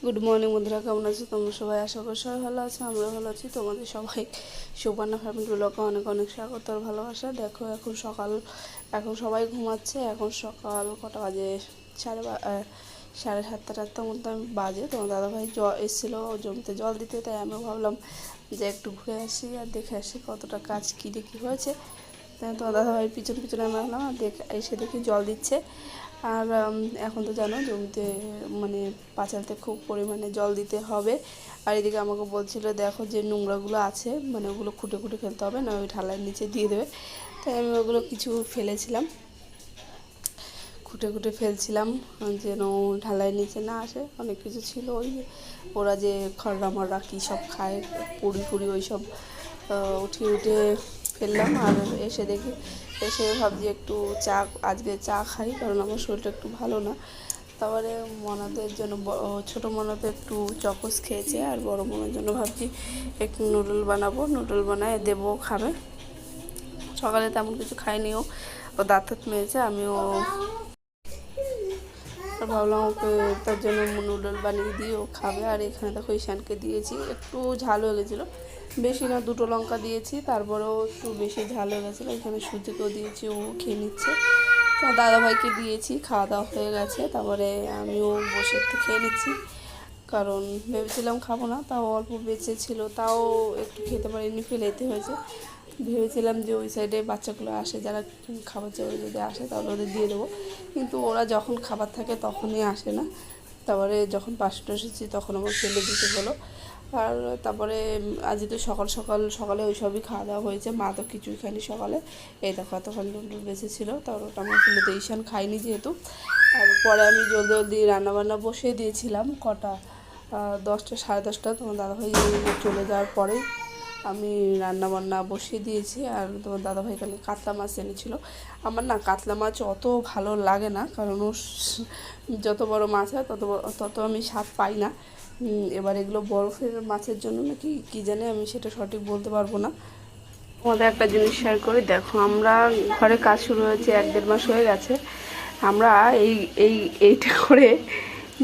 Good morning বন্ধুরা, কেমন আছো তোমরা সবাই? আশা করি সবাই ভালো আছে, আমরা ভালো আছি। তোমাদের সবাই সুবর্ণা ফ্যামিলি ব্লগে অনেক অনেক স্বাগত আর ভালোবাসা। দেখো এখন সবাই ঘুমাচ্ছে। এখন সকাল কটা বাজে? সাড়ে সাতটা টাটটার মধ্যে আমি বাজে। তোমার দাদাভাই এসেছিলো জমিতে জল দিতে, তাই আমি ভাবলাম যে একটু ঘুরে আসি আর দেখে আসি কতটা কাজ কী দেখি হয়েছে। তাই তোমার দাদাভাই পিছন পিছনে আমি আসলাম আর এসে দেখি জল দিচ্ছে। আর এখন তো জানো জমিতে মানে পাঁচালতে খুব পরিমাণে জল দিতে হবে। আর এদিকে আমাকে বলছিল দেখো যে নোংরাগুলো আছে, মানে ওগুলো খুঁটে খুঁটে ফেলতে হবে, না ওই ঢালাইয়ের নিচে দিয়ে দেবে। তাই আমি ওগুলো কিছু ফেলেছিলাম, খুঁটে খুঁটে ফেলছিলাম যেন ঢালাইয়ের নিচে না আসে। অনেক কিছু ছিল, ওই ওরা যে খড়রা মররা কী সব খায়, পুরি পুরি ওই সব উঠিয়ে উঠে ফেললাম। আর এসে ভাবছি একটু আজকে চা খাই, কারণ আমার শরীরটা একটু ভালো না। তারপরে মনাদের জন্য ছোটো মনাতে একটু চকোস খেয়েছে, আর বড় মনের জন্য ভাবছি একটু নুডল বানাবো, নুডল বানায় দেবো, খাবে। সকালে তেমন কিছু খাইনি, ও দাঁত মেয়েছে, আমিও ভাবলাম ওকে তার জন্য নুডল বানিয়ে দিয়ে ও খাবে। আর এখানে দেখো ঈশানকে দিয়েছি, একটু ঝাল হয়ে গেছিলো, বেশি না, 2টো লঙ্কা দিয়েছি, তারপরেও একটু বেশি ঝাল হয়ে গেছিলো। এখানে সুজিকেও দিয়েছি, ও খেয়ে নিচ্ছে। তো দাদাভাইকে দিয়েছি, খাওয়া দাওয়া হয়ে গেছে। তারপরে আমিও বসে একটু খেয়ে নিচ্ছি, কারণ ভেবেছিলাম খাবো না, তাও অল্প বেঁচে ছিল, তাও একটু খেতে পারিনি, ফেলেতে হয়েছে। ভেবেছিলাম যে ওই সাইডে বাচ্চাগুলো আসে, যারা খাবার চাইবে যদি আসে তাহলে ওদের দিয়ে দেবো, কিন্তু ওরা যখন খাবার থাকে তখনই আসে না। তারপরে যখন পাঁচটা এসেছি তখন আমার ফেলে দিতে হলো। আর তারপরে আজ তো সকালে ওই সবই খাওয়া দাওয়া হয়েছে, মা তো কিছুই খায়নি সকালে। এই দেখো এতক্ষণ নুডল বেঁচেছিলো, তারপর ওটা আমার ফেলেতে ঈশান খাইনি যেহেতু। আর পরে আমি জলদি জলদি রান্নাবান্না বসিয়ে দিয়েছিলাম, কটা 10টা সাড়ে 10টা, তোমার দাদাভাই চলে যাওয়ার পরেই আমি রান্নাবান্না বসিয়ে দিয়েছি। আর তোমার দাদাভাই কালকে কাতলা মাছ এনেছিল। আমার না কাতলা মাছ অত ভালো লাগে না, কারণ ও যত বড় মাছ হয় তত আমি স্বাদ পাই না। এবার এগুলো বরফের মাছের জন্য নাকি কী জানে, আমি সেটা সঠিক বলতে পারবো না। আমাদের একটা জিনিস শেয়ার করি, দেখো আমরা ঘরে কাজ শুরু হয়েছে 1-1.5 মাস হয়ে গেছে। আমরা এইটা করে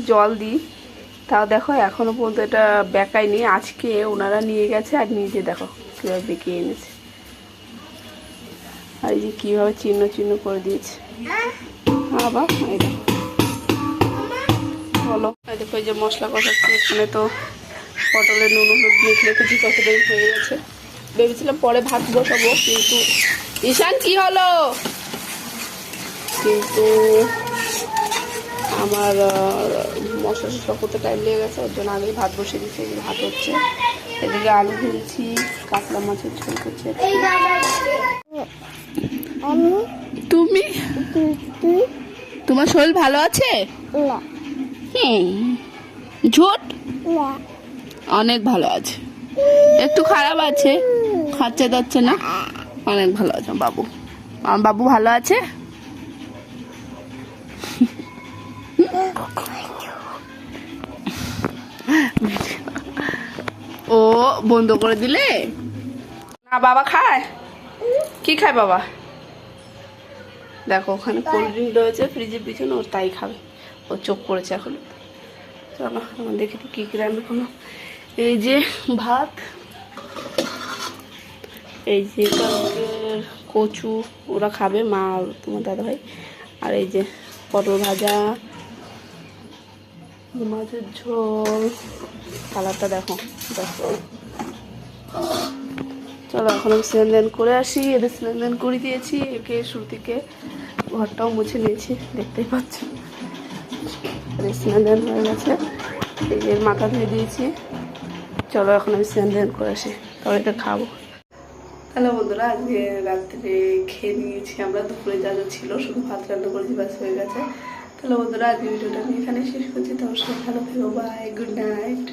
জল দিই, তাও দেখো এখনও পর্যন্ত এটা বেঁকায়নি। আজকে ওনারা নিয়ে গেছে আর নিজে দেখো কীভাবে বেঁকিয়ে এনেছে, আর এই যে কীভাবে চিহ্ন চিহ্ন করে দিয়েছে। আবার এই দেখো, বলো, এই দেখো এই যে মশলা কষাচ্ছি। এখানে তো পটলের নুন হলুদ মেখে রেখেছি, কত দিন হয়ে গেছে। ভেবেছিলাম পরে ভাত বসাবো, কিন্তু ঈশান কি হলো, কিন্তু আমার মশলা করতে টাইম লেগে গেছে, ওর জন্য আগেই ভাত বসিয়ে দিচ্ছি। ভাত হচ্ছে, এদিকে আলু ভেজেছি, কাতলা মাছের ঝোল করছি। তুমি তোমার শরীর ভালো আছে? ঝোট অনেক ভালো আছে, একটু খারাপ আছে, খাচ্ছে যাচ্ছে না, অনেক ভালো আছে বাবু। আমার বাবু ভালো আছে। ও বন্ধ করে দিলে না? বাবা খায়, কি খায় বাবা? দেখো ওখানে কোল্ড ড্রিঙ্ক রয়েছে ফ্রিজের পিছনে, ও তাই খাবে, ও চোখ পড়েছে এখন। চলো আমার দেখি তো কী কী রান্না করলো। এই যে ভাত, এই যে কালকের কচু ওরা খাবে, মা আর তোমার দাদাভাই। আর এই যে পটল ভাজা, মাছের ঝোল, কালারটা দেখো। চলো এখন আমি স্নান করে আসি। এদের স্নান করে দিয়েছি, একে শ্রুতিকে ঘরটাও মুছে নিয়েছি, দেখতেই পাচ্ছ। স্নান হয়ে গেছে, এই যে মাথা ধুয়ে দিয়েছি। চলো এখন আমি স্নান করে আসি, তাহলে এটা খাবো। হ্যালো বন্ধুরা, আজকে রাত্রে খেয়ে নিয়েছি আমরা, দুপুরে যা যা ছিল শুধু ভাত রান্না করেছি, ব্যাস হয়ে গেছে। তাহলে বন্ধুরা আজকে ভিডিওটা আমি এখানে শেষ করছি। তোমার সবাই ভালো থেকো, বাই, গুড নাইট।